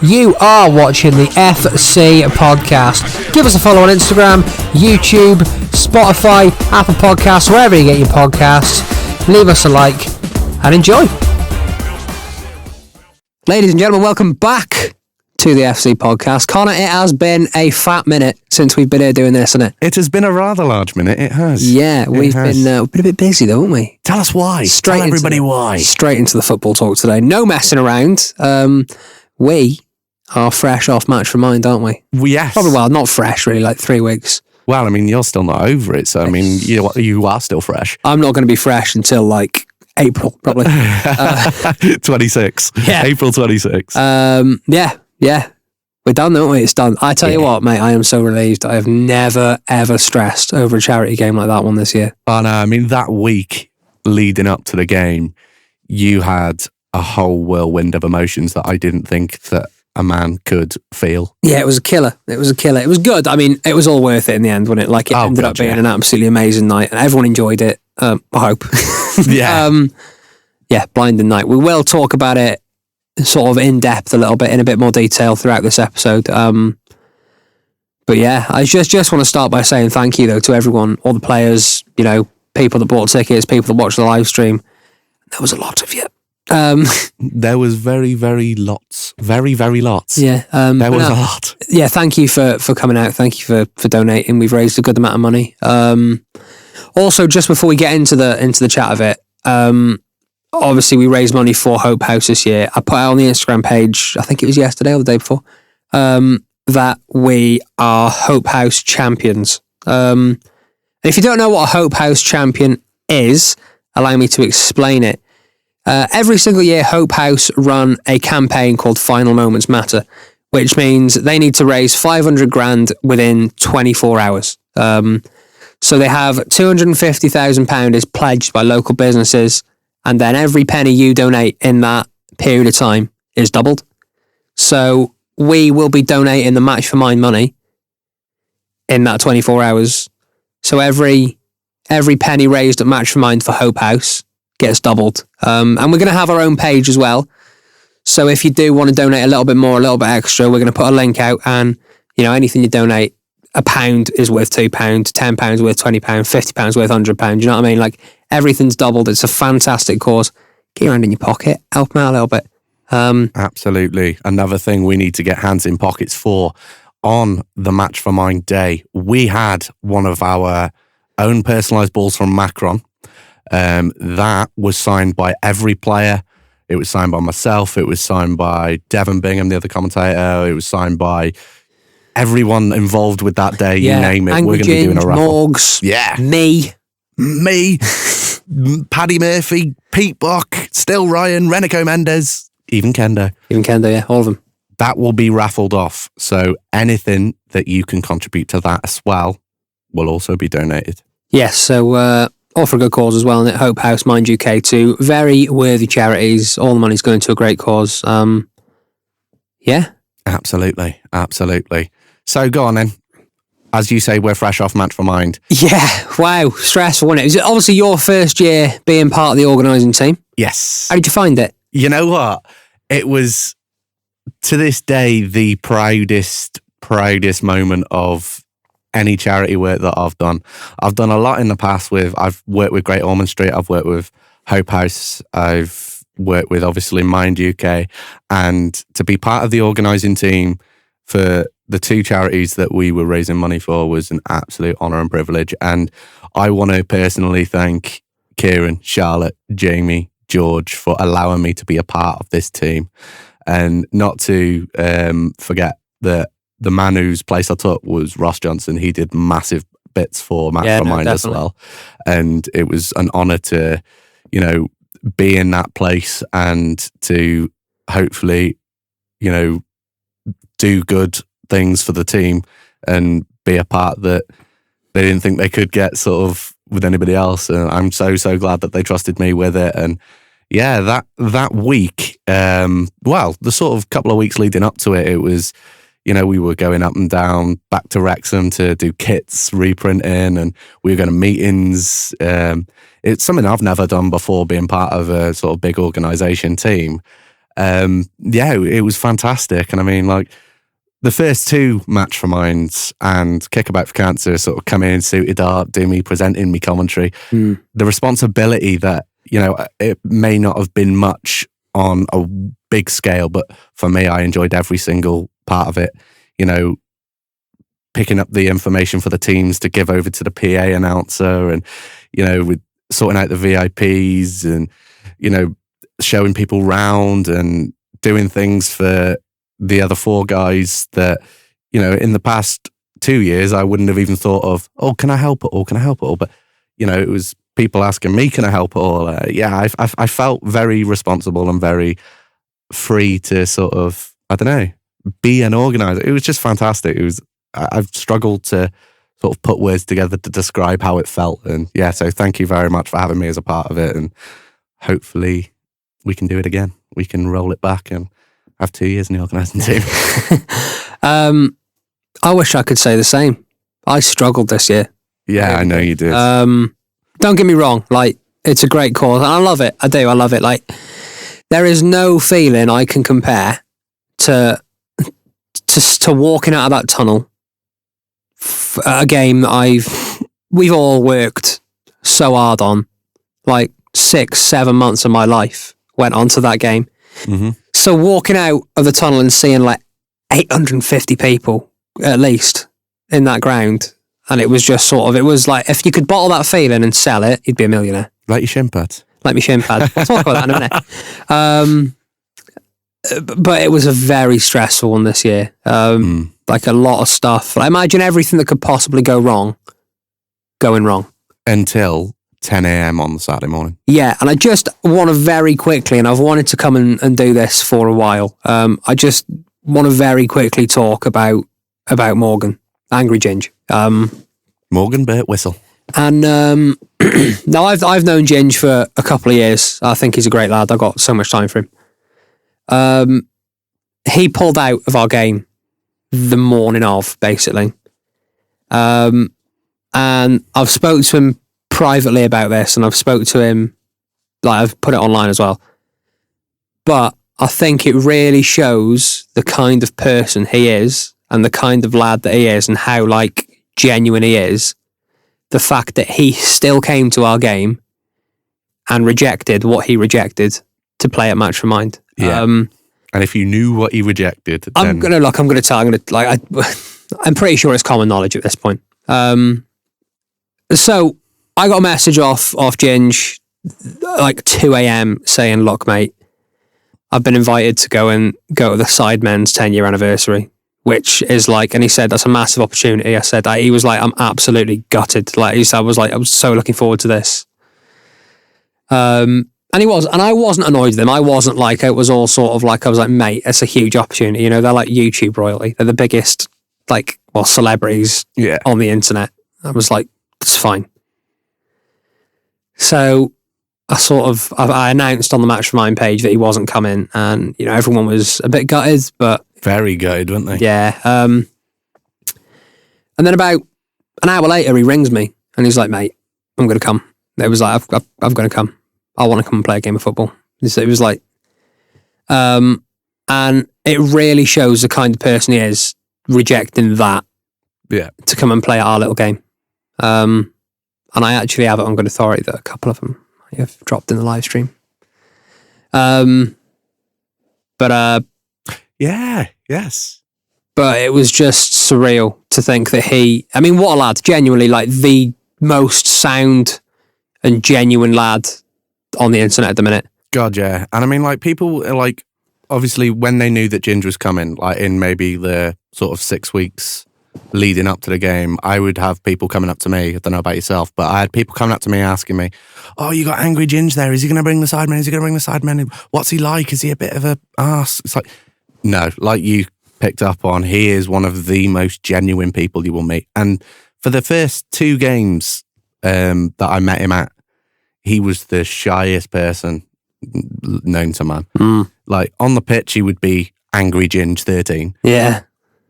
You are watching the FC podcast. Give us a follow on Instagram, YouTube, Spotify, Apple Podcasts, wherever you get your podcasts. Leave us a like and enjoy. Ladies and gentlemen, welcome back to the FC podcast. Connor, it has been a fat minute since we've been here doing this, hasn't it? It has been a rather large minute, it has. Yeah, we've been a bit busy though, haven't we? Tell us why. Tell everybody why. Straight into the football talk today. No messing around. We are fresh off Match for Mind, aren't we? Yes. Probably, well, not fresh really, like 3 weeks. Well, I mean, you're still not over it, so I mean, you are still fresh. I'm not going to be fresh until like April, probably. 26. Yeah. April 26. Yeah. We're done, aren't we? It's done. I tell you what, mate, I am so relieved. I have never, ever stressed over a charity game like that one this year. Oh, no, I mean, that week leading up to the game, you had a whole whirlwind of emotions that I didn't think that a man could feel. Yeah, it was a killer. It was good. I mean, it was all worth it in the end, wasn't it? Like, it ended up being an absolutely amazing night, and everyone enjoyed it. I hope. Yeah. Yeah, blinding night. We will talk about it sort of in depth a little bit, in a bit more detail throughout this episode. But yeah, I just want to start by saying thank you though to everyone, all the players, you know, people that bought tickets, people that watched the live stream. There was a lot of you. There was very, very lots. Very, very lots. Yeah. There was a lot. Yeah, thank you for coming out. Thank you for donating. We've raised a good amount of money. Also, just before we get into the chat of it, obviously we raised money for Hope House this year. I put out on the Instagram page, I think it was yesterday or the day before, that we are Hope House champions. And if you don't know what a Hope House champion is, allow me to explain it. Every single year, Hope House run a campaign called Final Moments Matter, which means they need to raise 500 grand within 24 hours. So they have £250,000 is pledged by local businesses, and then every penny you donate in that period of time is doubled. So we will be donating the Match for Mind money in that 24 hours. So every penny raised at Match for Mind for Hope House gets doubled. And we're going to have our own page as well. So if you do want to donate a little bit more, a little bit extra, we're going to put a link out, and you know, anything you donate, £1 is worth £2, £10 worth £20, £50 worth £100. You know what I mean? Like, everything's doubled. It's a fantastic cause. Get your hand in your pocket, help them out a little bit. Absolutely. Another thing we need to get hands in pockets for on the Match for Mind day. We had one of our own personalised balls from Macron. That was signed by every player. It was signed by myself. It was signed by Devon Bingham, the other commentator. It was signed by everyone involved with that day. You name it. We're going to be doing a raffle. Morgs. Yeah. Me. Paddy Murphy, Pete Buck, Still Ryan, Renico Mendes, even Kendo. Yeah, all of them. That will be raffled off. So anything that you can contribute to that as well will also be donated. Yes, so all for a good cause as well. And at Hope House, Mind UK, two very worthy charities. All the money's going to a great cause. Yeah. Absolutely. So go on then. As you say, we're fresh off Match for Mind. Yeah, wow, stressful, wasn't it? It was obviously your first year being part of the organising team. Yes. How did you find it? You know what? It was, to this day, the proudest moment of any charity work that I've done. I've done a lot in the past I've worked with Great Ormond Street, I've worked with Hope House, I've worked with, obviously, Mind UK, and to be part of the organising team for the two charities that we were raising money for was an absolute honour and privilege. And I want to personally thank Kieran, Charlotte, Jamie, George for allowing me to be a part of this team. And not to forget that the man whose place I took was Ross Johnson. He did massive bits for Match for Mind as well. And it was an honour to, you know, be in that place and to hopefully, you know, do good things for the team and be a part that they didn't think they could get sort of with anybody else. And I'm so glad that they trusted me with it. And yeah, that week, well, the sort of couple of weeks leading up to it, it was, you know, we were going up and down back to Wrexham to do kits, reprinting, and we were going to meetings. It's something I've never done before, being part of a sort of big organisation team. Yeah, it was fantastic. And I mean, like, the first two Match for Minds and Kickabout for Cancer sort of come in, suited up, do me, presenting me commentary. The responsibility that, you know, it may not have been much on a big scale, but for me, I enjoyed every single part of it. You know, picking up the information for the teams to give over to the PA announcer, and, you know, with sorting out the VIPs, and, you know, showing people round and doing things for the other four guys that, you know, in the past 2 years, I wouldn't have even thought of, oh, can I help at all? Can I help at all? But, you know, it was people asking me, can I help at all? Yeah, I felt very responsible and very free to sort of, I don't know, be an organizer. It was just fantastic. It was, I've struggled to sort of put words together to describe how it felt. And yeah, so thank you very much for having me as a part of it. And hopefully we can do it again. We can roll it back and have 2 years in the organising team. I wish I could say the same. I struggled this year. Yeah, I know you did. Don't get me wrong. Like, it's a great cause, and I love it. I do. I love it. Like, there is no feeling I can compare to walking out of that tunnel. A game that we've all worked so hard on. Like 6-7 months of my life went onto that game. Mm-hmm. So walking out of the tunnel and seeing like 850 people at least in that ground, and it was just sort of, it was like, if you could bottle that feeling and sell it, you'd be a millionaire. Like your shin pads. Like my shin pad. I'll talk about that in a minute. But it was a very stressful one this year. Like a lot of stuff. I imagine everything that could possibly go wrong, going wrong. Until 10 a.m. on the Saturday morning. Yeah, and I just want to very quickly, and I've wanted to come and do this for a while. I just want to very quickly talk about Morgan, AngryGinge. Morgan Burt Whistle. And now I've known Ginge for a couple of years. I think he's a great lad. I've got so much time for him. He pulled out of our game the morning of, basically. And I've spoke to him privately about this, and I've spoke to him, like, I've put it online as well. But I think it really shows the kind of person he is and the kind of lad that he is and how, like, genuine he is. The fact that he still came to our game and rejected what he rejected to play at Match for Mind. Yeah. And if you knew what he rejected, then... I'm pretty sure it's common knowledge at this point. So I got a message off Ginge like 2 a.m. saying, look, mate, I've been invited to go to the Sidemen's 10-year anniversary, which is like, and he said, that's a massive opportunity. I said, he was like, I'm absolutely gutted. Like, I was so looking forward to this. And he was, and I wasn't annoyed with him. I wasn't like, it was all sort of like, I was like, mate, it's a huge opportunity. You know, they're like YouTube royalty. They're the biggest, like, well, celebrities on the internet. I was like, it's fine. So I announced on the Match for Mine page that he wasn't coming, and, you know, everyone was a bit gutted, but... Very gutted, weren't they? Yeah. And then about an hour later, he rings me, and he's like, mate, I'm going to come. It was like, I'm going to come. I want to come and play a game of football. It was like... and it really shows the kind of person he is, rejecting that to come and play at our little game. And I actually have it on good authority that a couple of them have dropped in the live stream. Yes. But it was just surreal to think that I mean, what a lad, genuinely, like the most sound and genuine lad on the internet at the minute. God, yeah. And I mean, like, people are like, obviously when they knew that Ginge was coming, like in maybe the sort of 6 weeks leading up to the game, I would have people coming up to me. I don't know about yourself, but I had people coming up to me asking me, oh, you got AngryGinge there. Is he going to bring the Sidemen? What's he like? Is he a bit of a arse? It's like, no, like you picked up on, he is one of the most genuine people you will meet. And for the first 2 games that I met him at, he was the shyest person known to man. Like, on the pitch, he would be AngryGinge 13. Yeah.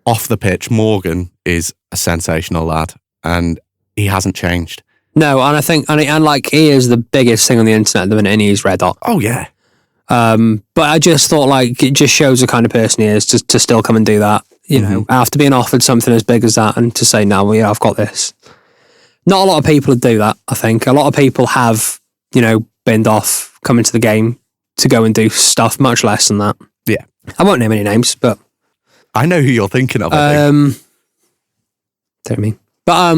Off the pitch, Morgan is a sensational lad, and he hasn't changed. No, and I think, and like, he is the biggest thing on the internet at the minute, and he's red hot. Oh, yeah. But I just thought, like, it just shows the kind of person he is to still come and do that. You know, after being offered something as big as that, and to say, no, well, yeah, I've got this. Not a lot of people would do that, I think. A lot of people have, you know, binned off, come into the game to go and do stuff much less than that. Yeah. I won't name any names, but... I know who you're thinking of, I think. Don't mean. But,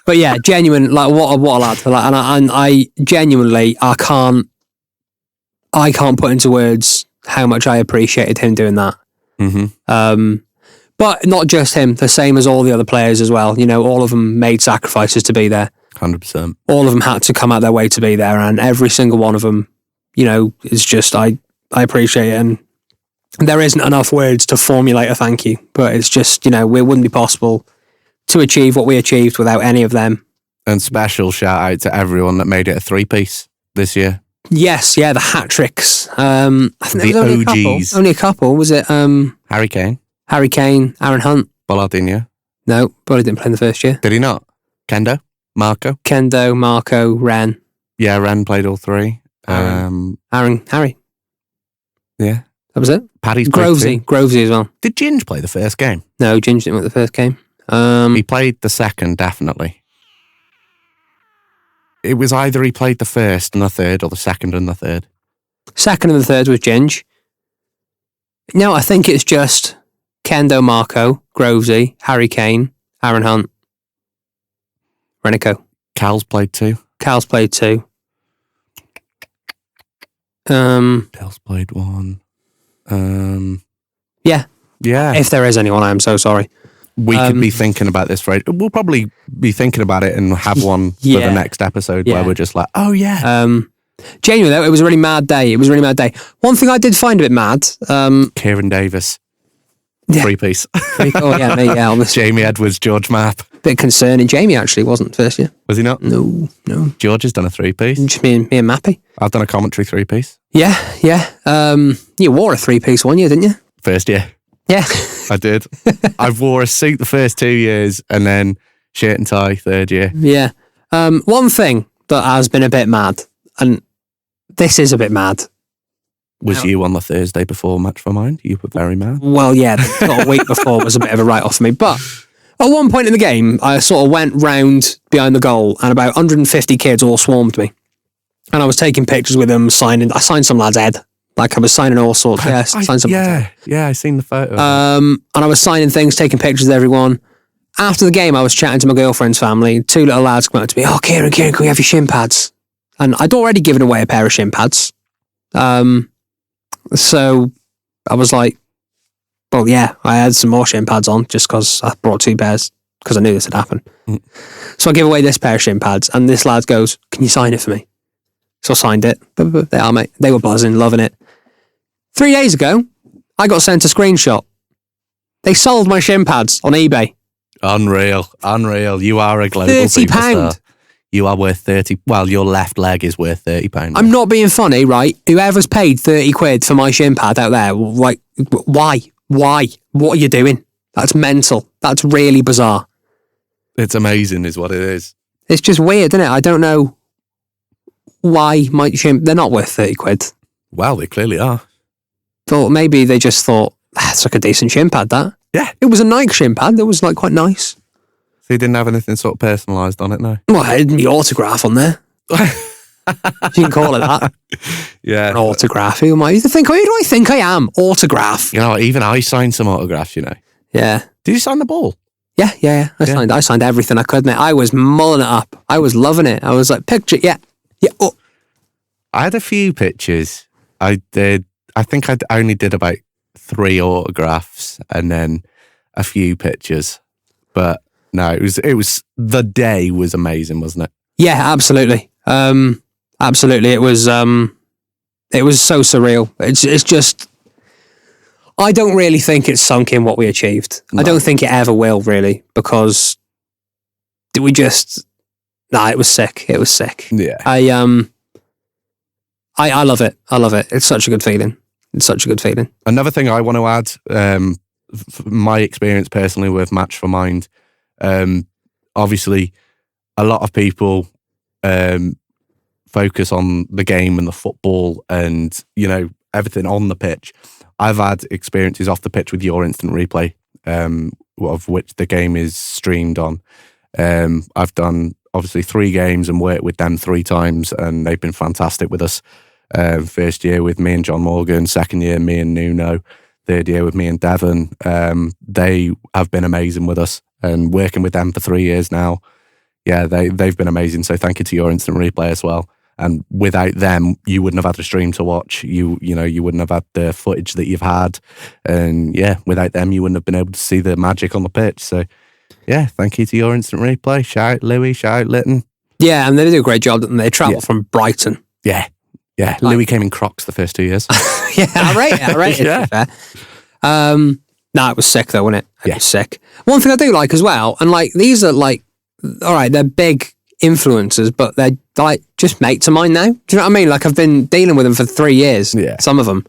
but yeah, genuine, like, what a lad. Like, and I genuinely, I can't put into words how much I appreciated him doing that. But not just him, the same as all the other players as well. You know, all of them made sacrifices to be there. 100%. All of them had to come out their way to be there, and every single one of them, you know, is just, I appreciate it. And there isn't enough words to formulate a thank you, but it's just, you know, it wouldn't be possible to achieve what we achieved without any of them. And special shout out to everyone that made it a 3-piece this year. Yes, yeah, the hat tricks. I think The there was OGs. only a couple. Was it Harry Kane, Aaron Hunt? Bollardinho. No, Bolly didn't play in the first year. Did he not? Kendo, Marco. Kendo, Marco, Ren. Yeah, Ren played all three. Harry. Yeah. That was it. Paddy's played Grovesy as well. Did Ginge play the first game? No, Ginge didn't win the first game. He played the second, definitely. It was either he played the first and the third, or the second and the third. Second and the third was Ginge. No, I think it's just Kendo, Marco, Grovesy, Harry Kane, Aaron Hunt, Renico. Cal's played 2. Cal's played 2. Dell's played 1. Yeah. Yeah. If there is anyone, I am so sorry. We could be thinking about this, right? We'll probably be thinking about it and have one for the next episode where we're just like, oh yeah. Genuinely though, it was a really mad day. One thing I did find a bit mad. Kieran Davis. Yeah. 3-piece. Oh yeah, me, yeah, obviously. Jamie Edwards, George Mapp. Bit concerning. Jamie actually wasn't first year. Was he not? No. George has done a 3-piece. Just me and Mappy. I've done a commentary 3-piece. Yeah. You wore a 3-piece one year, didn't you? First year. Yeah. I did. I wore a suit the first 2 years and then shirt and tie third year. Yeah. One thing that has been a bit mad, and this is a bit mad. Was you on the Thursday before Match for Mind? You were very mad. Well, yeah, a week before was a bit of a write-off for me. But at one point in the game, I sort of went round behind the goal and about 150 kids all swarmed me. And I was taking pictures with them, I signed some lad's head. Like I was signing all sorts. Yeah, signed some lad's head. Yeah, I seen the photo. And I was signing things, taking pictures of everyone. After the game, I was chatting to my girlfriend's family. 2 little lads come up to me. Oh, Kieran, can we have your shin pads? And I'd already given away a pair of shin pads. So I was like, well, yeah, I had some more shin pads on just because I brought 2 pairs because I knew this would happen. So I give away this pair of shin pads and this lad goes, can you sign it for me? So I signed it. They are, mate. They were buzzing, loving it. 3 days ago, I got sent a screenshot. They sold my shin pads on eBay. Unreal. You are a global £30. superstar. You are worth 30. Well, your left leg is worth £30. I'm not being funny, right? Whoever's paid 30 quid for my shin pad out there, like, why? What are you doing? That's mental. That's really bizarre. It's amazing is what it is. It's just weird, isn't it? I don't know why my shin... They're not worth 30 quid. Well, they clearly are. Thought maybe they just thought, it's like a decent shin pad, that. Yeah. It was a Nike shin pad. That was like quite nice. So you didn't have anything sort of personalised on it, no? Well, I had my autograph on there. You can call it that. Yeah. An autograph. Who do I think I am? Autograph. You know, even I signed some autographs, you know. Yeah. Did you sign the ball? Yeah. I signed everything I could, mate. I was mulling it up. I was loving it. I was like, picture, yeah. Oh. I had a few pictures. I think I only did about 3 autographs and then a few pictures. But no, it was the day was amazing, wasn't it? Yeah, absolutely. Absolutely. It was so surreal. It's just, I don't really think it's sunk in what we achieved. No. I don't think it ever will, really, because it was sick. It was sick. Yeah. I love it. I love it. It's such a good feeling. Another thing I want to add, my experience personally with Match for Mind, obviously a lot of people focus on the game and the football and, you know, everything on the pitch. I've had experiences off the pitch with your instant replay, of which the game is streamed on. I've done obviously 3 games and worked with them 3 times, and they've been fantastic with us. First year with me and John Morgan, second year me and Nuno, third year with me and Devon. They have been amazing with us, and working with them for 3 years now. Yeah, they've been amazing. So thank you to your instant replay as well. And without them, you wouldn't have had a stream to watch. You wouldn't have had the footage that you've had. And yeah, without them, you wouldn't have been able to see the magic on the pitch. So yeah, thank you to your instant replay. Shout out Louis, shout out Lytton. Yeah, and they do a great job, didn't they? They travel from Brighton. Yeah. Yeah, Louis came in Crocs the first 2 years. Yeah, I rate it. Yeah. To be fair. No, it was sick though, wasn't it? It was sick. One thing I do like as well, and like these are like, all right, they're big influencers, but they're like just mates of mine now. Do you know what I mean? Like I've been dealing with them for 3 years, some of them,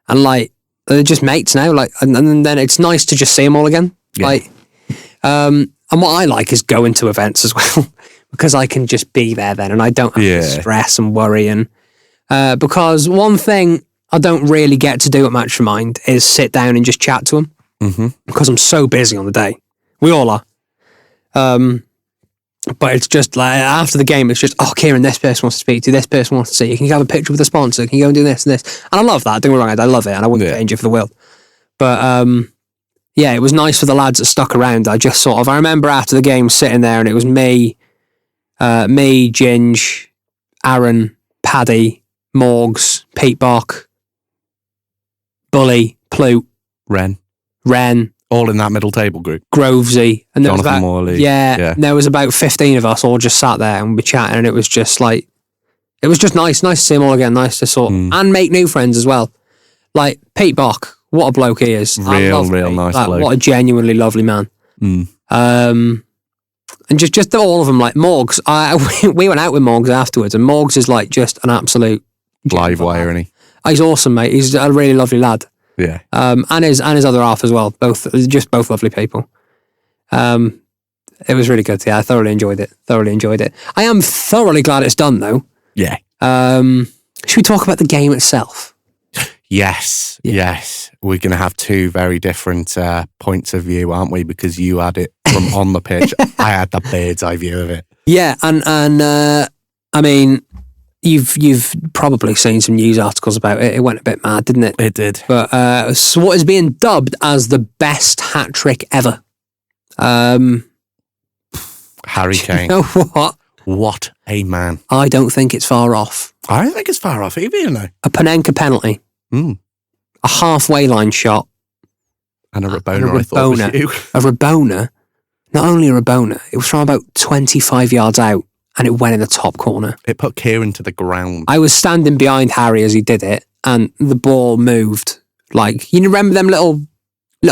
and like they're just mates now. Like, and then it's nice to just see them all again. Yeah. Like, and what I like is going to events as well because I can just be there then, and I don't have to stress and worry and. Because one thing I don't really get to do at Match Your Mind is sit down and just chat to them because I'm so busy on the day. We all are. But it's just like after the game, it's just, oh, Kieran, this person wants to speak to you, this person wants to see you. Can you have a picture with the sponsor? Can you go and do this and this? And I love that. Don't get me wrong, I love it, and I wouldn't change it for the world. But yeah, it was nice for the lads that stuck around. I remember after the game sitting there, and it was me, Ginge, Aaron, Paddy, Morgs, Pete Bach, Bully, Plute, Ren, all in that middle table group. Grovesy, and there Jonathan was about Morley. There was about 15 of us all just sat there and we chatting, and it was just like, it was just nice to see them all again, nice to and make new friends as well. Like Pete Bach, what a bloke he is, real nice bloke. What a genuinely lovely man. And just all of them, like Morgs. We went out with Morgs afterwards, and Morgs is like just an absolute live wire, isn't he? He's awesome, mate. He's a really lovely lad. Yeah. And his other half as well. Both lovely people. It was really good. Yeah, I thoroughly enjoyed it. I am thoroughly glad it's done though. Yeah. Should we talk about the game itself? Yes. We're going to have 2 very different points of view, aren't we? Because you had it from on the pitch. I had the bird's eye view of it. Yeah, and I mean, you've probably seen some news articles about it. It went a bit mad, didn't it? It did. But so what is being dubbed as the best hat trick ever? Harry Kane. You know what? What a man. I don't think it's far off. I don't think it's far off either, you know. A Panenka penalty. A halfway line shot. And a Rabona, I thought was you. A Rabona. Not only a Rabona, it was from about 25 yards out, and it went in the top corner. It put Kieran to the ground. I was standing behind Harry as he did it, and the ball moved. Like, you remember them little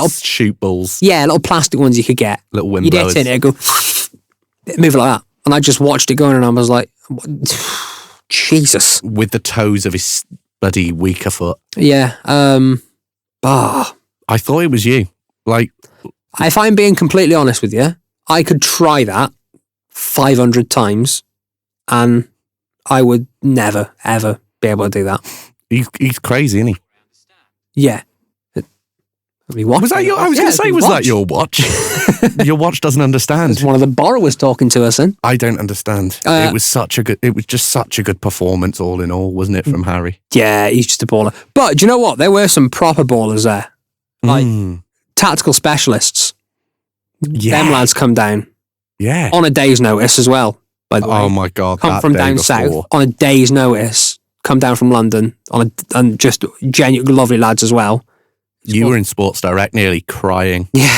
shoot balls? Yeah, little plastic ones you could get. Little wind You'd blowers. hit it, it'd go, it'd move like that. And I just watched it going, and I was like, Jesus. With the toes of his bloody weaker foot. Yeah. I thought it was you. Like, if I'm being completely honest with you, I could try that 500 times and I would never, ever be able to do that. He's crazy, isn't he? Yeah. Was that your? I was going to say, was that your watch? Your watch doesn't understand. It's one of the borrowers talking to us. Then I don't understand. It was just such a good performance, all in all, wasn't it, from Harry? Yeah, he's just a baller. But do you know what? There were some proper ballers there, like tactical specialists. Yeah, them lads come down. Yeah, on a day's notice as well. By the way, oh my god, come from down south on a day's notice. Come down from London and just genuine lovely lads as well. You were in Sports Direct nearly crying. Yeah,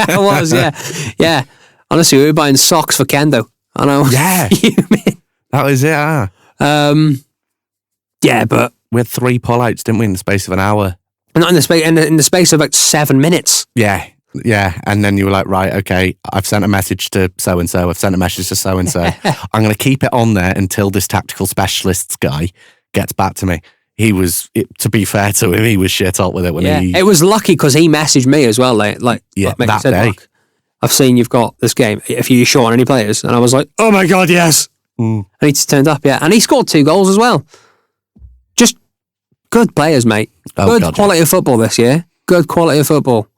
I was, yeah. Honestly, we were buying socks for Kendo. I know. Yeah. That was it, yeah, but... We had 3 pullouts, didn't we, in the space of an hour? Not in the space of about 7 minutes. Yeah. And then you were like, right, okay, I've sent a message to so-and-so, I've sent a message to so-and-so. I'm going to keep it on there until this tactical specialists guy gets back to me. He was, to be fair to him, he was shit up with it when he... It was lucky because he messaged me as well, like that said, day. I've seen you've got this game. If you're sure on any players, and I was like, oh my god, yes. And he just turned up, yeah. And he scored 2 goals as well. Just good players, mate. Good quality of football this year. Good quality of football.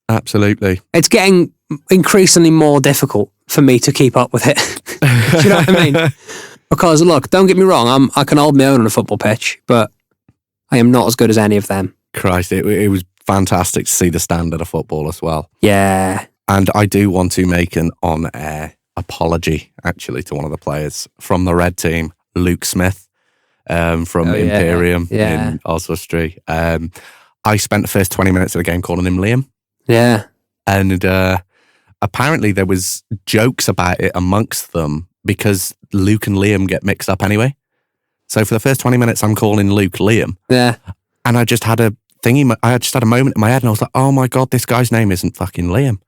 Absolutely. It's getting increasingly more difficult for me to keep up with it. Do you know what I mean? Because, look, don't get me wrong, I can hold my own on a football pitch, but I am not as good as any of them. Christ, it was fantastic to see the standard of football as well. Yeah. And I do want to make an on-air apology, actually, to one of the players from the red team, Luke Smith, from Imperium in Oswestry. I spent the first 20 minutes of the game calling him Liam. Yeah. And apparently there was jokes about it amongst them because Luke and Liam get mixed up anyway. So for the first 20 minutes, I'm calling Luke Liam. Yeah. And I just had a thingy, I just had a moment in my head and I was like, oh my God, this guy's name isn't fucking Liam.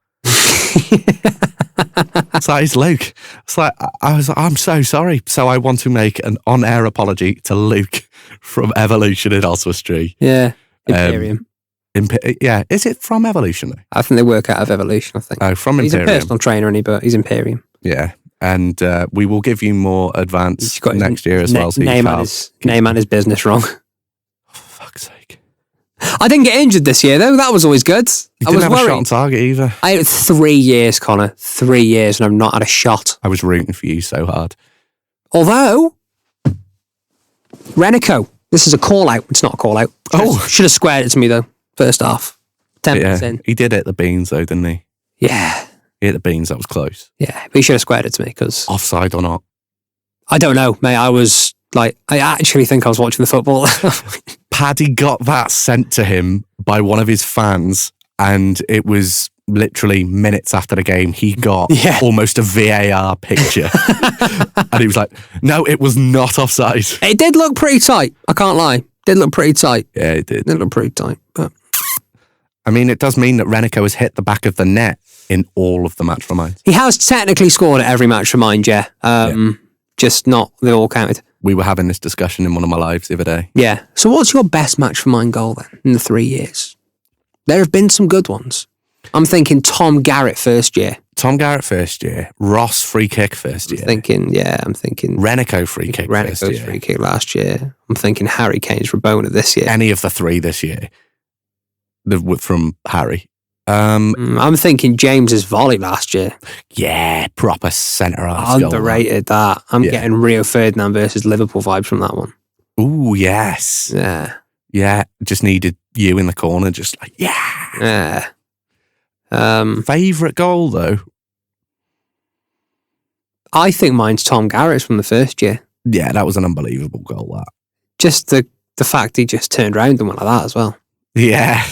It's like, it's Luke. It's like, I was like, I'm so sorry. So I want to make an on-air apology to Luke from Evolution in Oswestry. Yeah. Imperium. Yeah. Is it from Evolution though? I think they work out of Evolution, I think. Oh, from Imperium. He's a personal trainer, but he's Imperium. Yeah. And we will give you more advance next year as well. So name and his business wrong. For fuck's sake. I didn't get injured this year, though. That was always good. You didn't have a shot on target either. I had 3 years, Connor. 3 years, and I've not had a shot. I was rooting for you so hard. Although, Renico, this is a call-out. It's not a call-out. Should have squared it to me, though, first half. 10 minutes in. He did hit the beans, though, didn't he? Yeah. He hit the beans. That was close. Yeah, but he should have squared it to me, because... Offside or not? I don't know, mate. I actually think I was watching the football. Paddy got that sent to him by one of his fans, and it was literally minutes after the game. He got almost a VAR picture. And he was like, no, it was not offside. It did look pretty tight. I can't lie. It did look pretty tight. Yeah, it did. It did look pretty tight. But I mean, it does mean that Renico has hit the back of the net in all of the match for mine. He has technically scored at every match for mine, just not they all counted. We were having this discussion in one of my lives the other day. Yeah. So what's your best match for mine goal then in the 3 years? There have been some good ones. I'm thinking Tom Garrett first year. Tom Garrett first year. Ross free kick first year. I'm thinking Renico free kick first year. Renico's free kick last year. I'm thinking Harry Kane's Rabona this year. Any of the 3 this year. From Harry. I'm thinking James's volley last year. Yeah, proper centre-half. Underrated that. I'm getting Rio Ferdinand versus Liverpool vibes from that one. Ooh, yes. Yeah. Yeah, just needed you in the corner, just like, yeah. Favourite goal, though? I think mine's Tom Garrett's from the first year. Yeah, that was an unbelievable goal, that. Just the fact he just turned around and went like that as well. Yeah.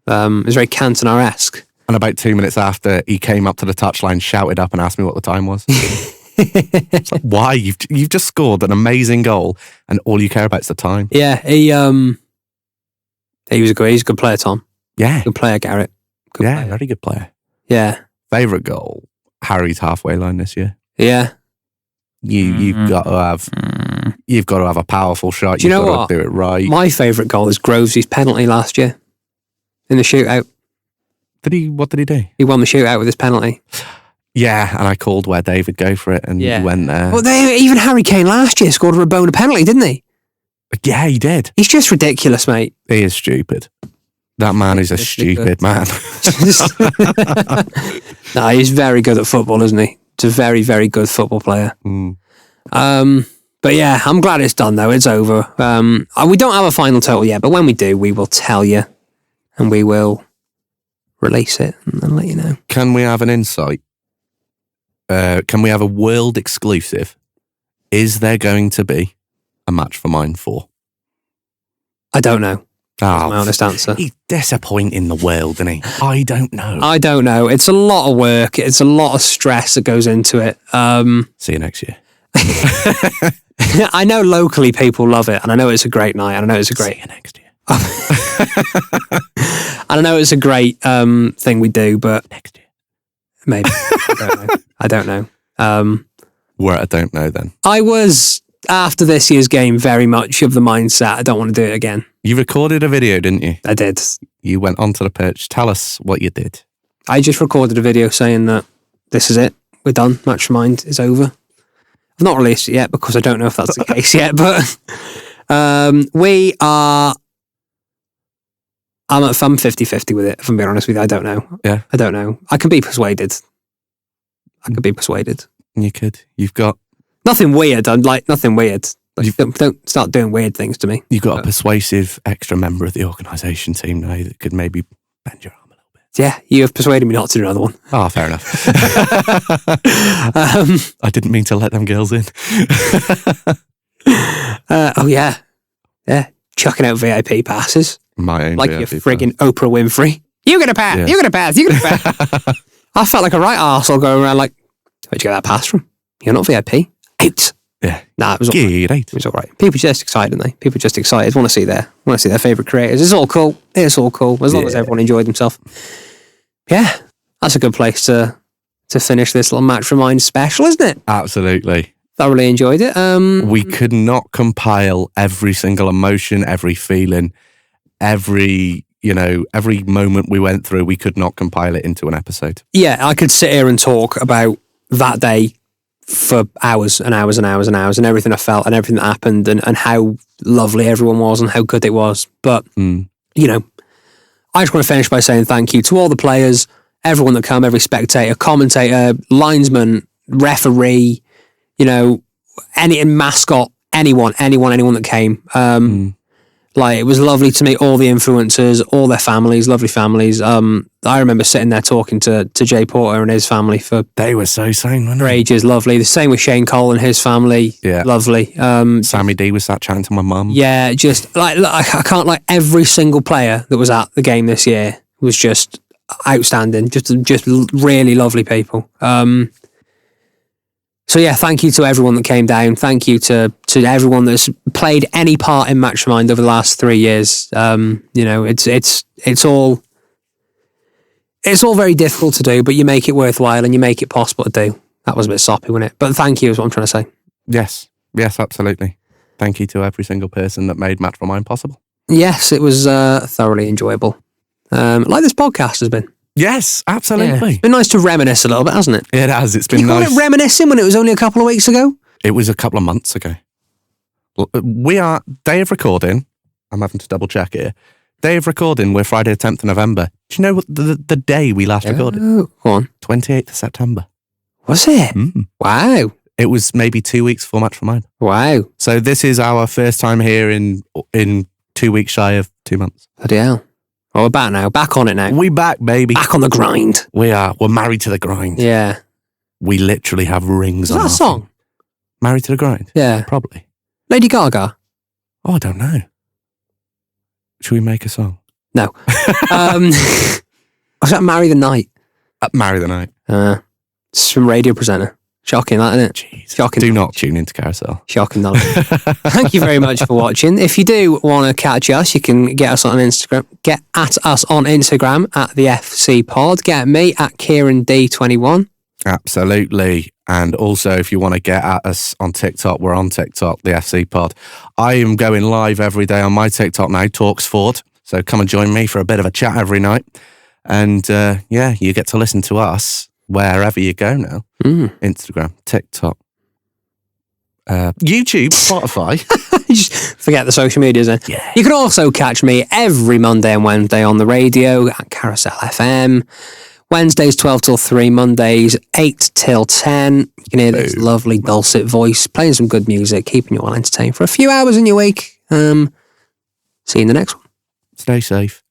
It was very Cantona-esque. And about 2 minutes after, he came up to the touchline, shouted up and asked me what the time was. It's like, why? You've just scored an amazing goal and all you care about is the time. Yeah, he was a good player, Tom. Yeah. Good player, Garrett. Good player. Very good player. Yeah. Favourite goal? Harry's halfway line this year. Yeah. You've got to have a powerful shot. Do you know what? Do it right. My favourite goal is Grovesy's penalty last year in the shootout. What did he do? He won the shootout with his penalty. Yeah, and I called where David go for it, and he went there. Well, even Harry Kane last year scored a Rabona penalty, didn't he? Yeah, he did. He's just ridiculous, mate. He is stupid. That man is a stupid man. No, he's very good at football, isn't he? He's a very, very good football player. But yeah, I'm glad it's done though. It's over. We don't have a final total yet, but when we do, we will tell you, and we will release it and let you know. Can we have an insight? Can we have a world exclusive? Is there going to be a match for mine 4? I don't know. That's my honest answer. He's disappointing the world, isn't he? I don't know. I don't know. It's a lot of work. It's a lot of stress that goes into it. See you next year. I know locally people love it, and I know it's a great night, and I know it's a great... See you next year. I don't know it's a great thing we do, but... Next year. Maybe. I don't know. We're at I don't know then. I was, after this year's game, very much of the mindset, I don't want to do it again. You recorded a video, didn't you? I did. You went onto the pitch. Tell us what you did. I just recorded a video saying that this is it. We're done. Match for Mind is over. I've not released it yet because I don't know if that's the case yet, but I'm 50-50 with it, if I'm being honest with you. I don't know. Yeah. I don't know. I can be persuaded. You could. You've got... Nothing weird. I'm like, nothing weird. Like, don't start doing weird things to me. You've got a persuasive extra member of the organisation team now that could maybe bend your arm a little bit. Yeah, you have persuaded me not to do another one. Oh, fair enough. I didn't mean to let them girls in. Oh, yeah. Yeah. Chucking out VIP passes. My own like VIP you're frigging Oprah Winfrey. You get a pass. Yes. You get a pass. You get a pass. I felt like a right arsehole going around like, where'd you get that pass from? You're not VIP. Out. Yeah. Nah, it was all right. It was all right. People just excited, aren't they? People just excited. Want to see their favourite creators. It's all cool. It's all cool. As long as everyone enjoyed themselves. Yeah. That's a good place to finish this little Match Remind special, isn't it? Absolutely. Thoroughly enjoyed it. We could not compile every single emotion, every feeling, every moment we went through. We could not compile it into an episode. Yeah, I could sit here and talk about that day for hours and hours and hours and hours and everything I felt and everything that happened and how lovely everyone was and how good it was. But, I just want to finish by saying thank you to all the players, everyone that come, every spectator, commentator, linesman, referee, any mascot, anyone that came. Like, it was lovely to meet all the influencers, all their families, lovely families. I remember sitting there talking to Jay Porter and his family for... They were so sane, weren't they? ages, lovely. The same with Shane Cole and his family, lovely. Sammy D was sat chatting to my mum. Yeah, just, like, I can't, like, every single player that was at the game this year was just outstanding. Just really lovely people. So yeah, thank you to everyone that came down. Thank you to everyone that's played any part in Match Remind over the last 3 years. It's all very difficult to do, but you make it worthwhile and you make it possible to do. That was a bit soppy, wasn't it? But thank you is what I'm trying to say. Yes, absolutely. Thank you to every single person that made Match Remind possible. Yes, it was thoroughly enjoyable. Like this podcast has been. Yes, absolutely. Yeah. It's been nice to reminisce a little bit, hasn't it? It has. It's been nice. Call it reminiscing when it was only a couple of weeks ago? It was a couple of months ago. We are, day of recording, I'm having to double check here. Day of recording, we're Friday the 10th of November. Do you know what the day we last recorded? Go on. 28th of September. Was it? Wow. It was maybe 2 weeks before Match Remind. Wow. So this is our first time here in 2 weeks shy of 2 months. Bloody hell. Well, we're back now. Back on it now. We back, baby. Back on the grind. We are. We're married to the grind. Yeah. We literally have rings on. Is that a song? Married to the grind? Yeah. Probably. Lady Gaga? Oh, I don't know. Should we make a song? No. Was that Marry the Night? Marry the Night. It's from radio presenter. Shocking, that, isn't it? Jeez. Shocking. Do not tune into Carousel. Shocking knowledge. Thank you very much for watching. If you do want to catch us, you can get us on Instagram. Get at us on Instagram at the FC Pod. Get me at Kieran D21. Absolutely. And also, if you want to get at us on TikTok, we're on TikTok, the FC Pod. I am going live every day on my TikTok now, Talksford. So come and join me for a bit of a chat every night. And you get to listen to us wherever you go now. Instagram, TikTok, YouTube, Spotify. Just forget the social medias then. Yeah. You can also catch me every Monday and Wednesday on the radio at Carousel FM. Wednesdays 12 till 3, Mondays 8 till 10. You can hear this lovely dulcet voice playing some good music, keeping you all entertained for a few hours in your week. See you in the next one. Stay safe.